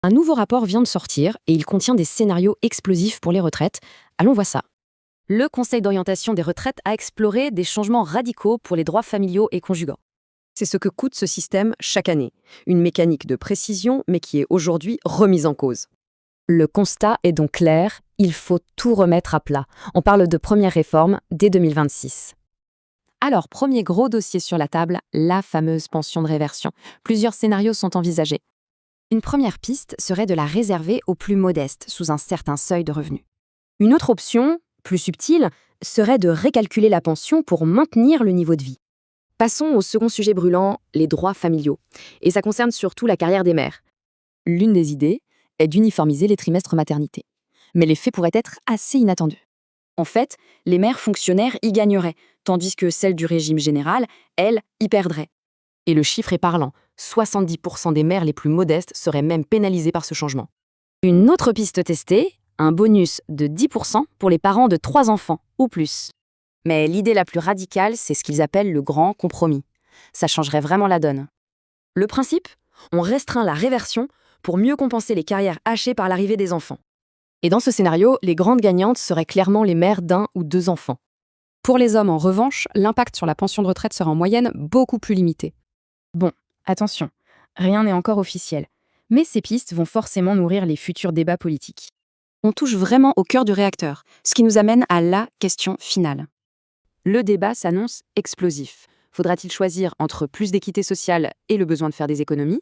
Un nouveau rapport vient de sortir et il contient des scénarios explosifs pour les retraites. Allons voir ça. Le Conseil d'orientation des retraites a exploré des changements radicaux pour les droits familiaux et conjugaux. C'est ce que coûte ce système chaque année. Une mécanique de précision, mais qui est aujourd'hui remise en cause. Le constat est donc clair, il faut tout remettre à plat. On parle de première réforme dès 2026. Alors, premier gros dossier sur la table, la fameuse pension de réversion. Plusieurs scénarios sont envisagés. Une première piste serait de la réserver aux plus modestes, sous un certain seuil de revenus. Une autre option, plus subtile, serait de récalculer la pension pour maintenir le niveau de vie. Passons au second sujet brûlant, les droits familiaux. Et ça concerne surtout la carrière des mères. L'une des idées est d'uniformiser les trimestres maternité. Mais l'effet pourrait être assez inattendu. En fait, les mères fonctionnaires y gagneraient, tandis que celles du régime général, elles, y perdraient. Et le chiffre est parlant, 70% des mères les plus modestes seraient même pénalisées par ce changement. Une autre piste testée, un bonus de 10% pour les parents de 3 enfants ou plus. Mais l'idée la plus radicale, c'est ce qu'ils appellent le grand compromis. Ça changerait vraiment la donne. Le principe, on restreint la réversion pour mieux compenser les carrières hachées par l'arrivée des enfants. Et dans ce scénario, les grandes gagnantes seraient clairement les mères d'1 ou 2 enfants. Pour les hommes, en revanche, l'impact sur la pension de retraite serait en moyenne beaucoup plus limité. Bon, attention, rien n'est encore officiel, mais ces pistes vont forcément nourrir les futurs débats politiques. On touche vraiment au cœur du réacteur, ce qui nous amène à la question finale. Le débat s'annonce explosif. Faudra-t-il choisir entre plus d'équité sociale et le besoin de faire des économies,